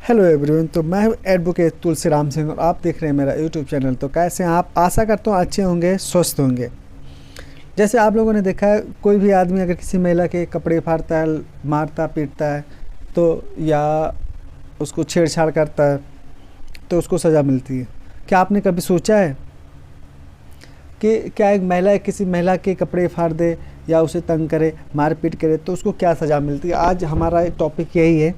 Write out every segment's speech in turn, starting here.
Hello everyone. तो मैं हूं एडवोकेट तुलसीराम सिंह और आप देख रहे हैं मेरा यूट्यूब चैनल। तो कैसे हैं आप? आशा करता हूं अच्छे होंगे, स्वस्थ होंगे। जैसे आप लोगों ने देखा है, कोई भी आदमी अगर किसी महिला के कपड़े फाड़ता है, मारता पीटता है तो या उसको छेड़छाड़ करता है तो उसको सज़ा मिलती है। क्या आपने कभी सोचा है कि क्या एक महिला किसी महिला के कपड़े फाड़ दे या उसे तंग करे, मारपीट करे तो उसको क्या सज़ा मिलती है? आज हमारा टॉपिक यही है।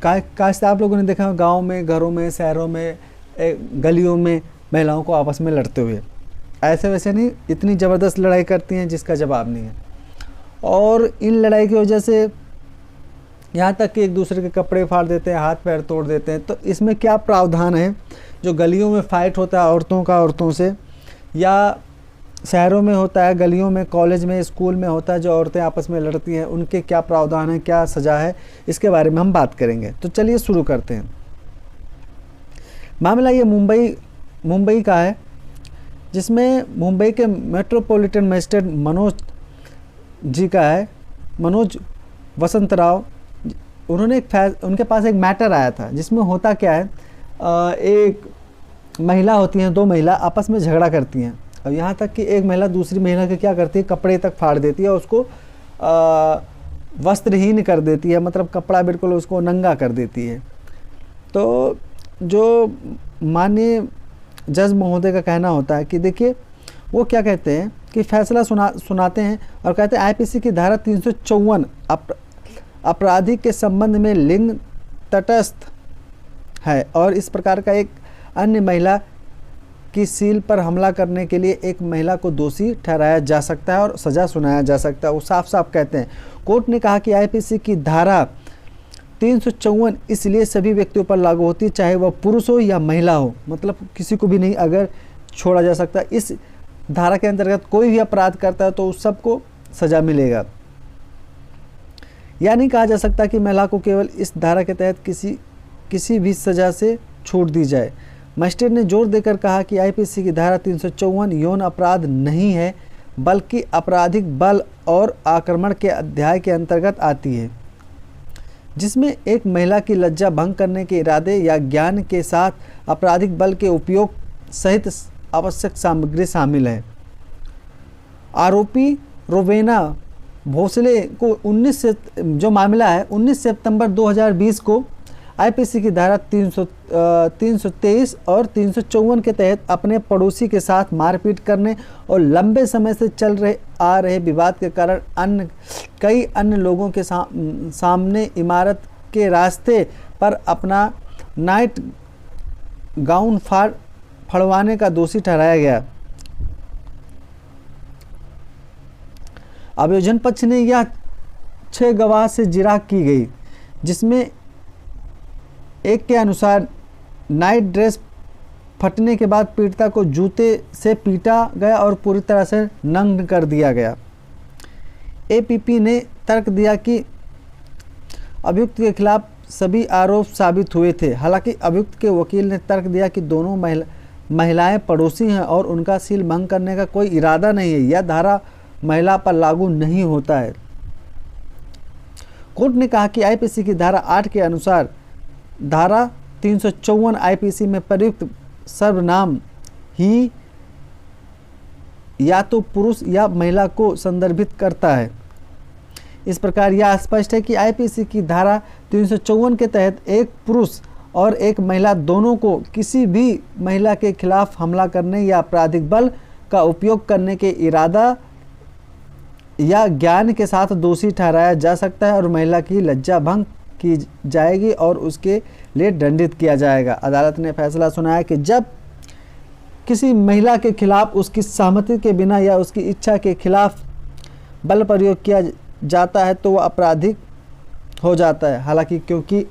काश आप लोगों ने देखा हो गाँव में, घरों में, शहरों में, गलियों में महिलाओं को आपस में लड़ते हुए। ऐसे वैसे नहीं, इतनी ज़बरदस्त लड़ाई करती हैं जिसका जवाब नहीं है। और इन लड़ाई की वजह से यहाँ तक कि एक दूसरे के कपड़े फाड़ देते हैं, हाथ पैर तोड़ देते हैं। तो इसमें क्या प्रावधान है? जो गलियों में फ़ाइट होता है औरतों का औरतों से, या शहरों में होता है, गलियों में, कॉलेज में, स्कूल में होता है, जो औरतें आपस में लड़ती हैं, उनके क्या प्रावधान है, क्या सज़ा है, इसके बारे में हम बात करेंगे। तो चलिए शुरू करते हैं। मामला ये मुंबई का है, जिसमें मुंबई के मेट्रोपॉलिटन मजिस्ट्रेट मनोज जी का है, मनोज वसंत राव। उन्होंने उनके पास एक मैटर आया था जिसमें होता क्या है, एक महिला होती हैं, दो महिला आपस में झगड़ा करती हैं। अब यहाँ तक कि एक महिला दूसरी महिला के क्या करती है, कपड़े तक फाड़ देती है और उसको वस्त्रहीन कर देती है, मतलब कपड़ा बिल्कुल उसको नंगा कर देती है। तो जो माननीय जज महोदय का कहना होता है कि देखिए, वो क्या कहते हैं कि फैसला सुनाते हैं और कहते हैं आईपीसी की धारा 354 अपराधी के संबंध में लिंग तटस्थ है और इस प्रकार का एक अन्य महिला की सील पर हमला करने के लिए एक महिला को दोषी ठहराया जा सकता है और सज़ा सुनाया जा सकता है। वो साफ साफ कहते हैं। कोर्ट ने कहा कि आईपीसी की धारा 354 इसलिए सभी व्यक्तियों पर लागू होती है, चाहे वह पुरुष हो या महिला हो, मतलब किसी को भी नहीं अगर छोड़ा जा सकता। इस धारा के अंतर्गत कोई भी अपराध करता है तो उस सबको सज़ा मिलेगा। यह नहीं कहा जा सकता कि महिला को केवल इस धारा के तहत किसी भी सज़ा से छूट दी जाए। मजिस्ट्रेट ने जोर देकर कहा कि आईपीसी की धारा 354 यौन अपराध नहीं है, बल्कि आपराधिक बल और आक्रमण के अध्याय के अंतर्गत आती है, जिसमें एक महिला की लज्जा भंग करने के इरादे या ज्ञान के साथ आपराधिक बल के उपयोग सहित आवश्यक सामग्री शामिल है। आरोपी रोवेना भोसले को 19 सितंबर 2020 को आईपीसी की धारा 323 और 354 के तहत अपने पड़ोसी के साथ मारपीट करने और लंबे समय से चल आ रहे विवाद के कारण कई अन्य लोगों के सामने इमारत के रास्ते पर अपना नाइट गाउन फड़वाने का दोषी ठहराया गया। अभियोजन पक्ष ने यह 6 गवाह से जिरह की गई, जिसमें एक के अनुसार नाइट ड्रेस फटने के बाद पीड़िता को जूते से पीटा गया और पूरी तरह से नग्न कर दिया गया। एपीपी ने तर्क दिया कि अभियुक्त के खिलाफ सभी आरोप साबित हुए थे। हालांकि अभियुक्त के वकील ने तर्क दिया कि दोनों महिलाएं पड़ोसी हैं और उनका सील भंग करने का कोई इरादा नहीं है। यह धारा महिला पर लागू नहीं होता है। कोर्ट ने कहा कि आईपीसी की धारा 8 के अनुसार धारा 354 आईपीसी में प्रयुक्त सर्वनाम ही या तो पुरुष या महिला को संदर्भित करता है। इस प्रकार यह स्पष्ट है कि आईपीसी की धारा 354 के तहत एक पुरुष और एक महिला दोनों को किसी भी महिला के खिलाफ हमला करने या आपराधिक बल का उपयोग करने के इरादा या ज्ञान के साथ दोषी ठहराया जा सकता है और महिला की लज्जा भंग की जाएगी और उसके लिए दंडित किया जाएगा। अदालत ने फैसला सुनाया कि जब किसी महिला के खिलाफ उसकी सहमति के बिना या उसकी इच्छा के खिलाफ बल प्रयोग किया जाता है तो वह आपराधिक हो जाता है। हालांकि क्योंकि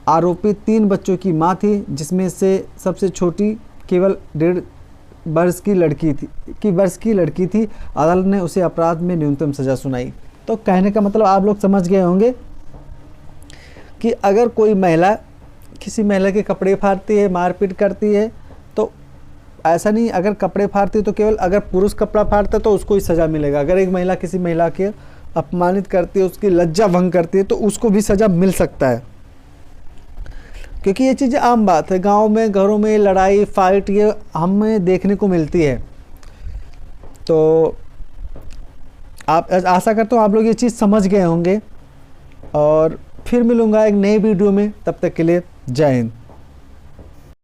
आरोपी 3 बच्चों की मां थी, जिसमें से सबसे छोटी केवल 1.5 वर्ष की लड़की थी, अदालत ने उसे अपराध में न्यूनतम सजा सुनाई। तो कहने का मतलब आप लोग समझ गए होंगे कि अगर कोई महिला किसी महिला के कपड़े फाड़ती है, मारपीट करती है, तो ऐसा नहीं, अगर कपड़े फाड़ती है तो केवल अगर पुरुष कपड़ा फाड़ता है तो उसको ही सज़ा मिलेगा। अगर एक महिला किसी महिला के अपमानित करती है, उसकी लज्जा भंग करती है, तो उसको भी सज़ा मिल सकता है। क्योंकि ये चीज़ आम बात है, गांव में घरों में लड़ाई फाइट ये हमें देखने को मिलती है। तो आप आशा करता हूँ आप लोग ये चीज़ समझ गए होंगे, और फिर मिलूँगा एक नई वीडियो में। तब तक के लिए जय हिंद।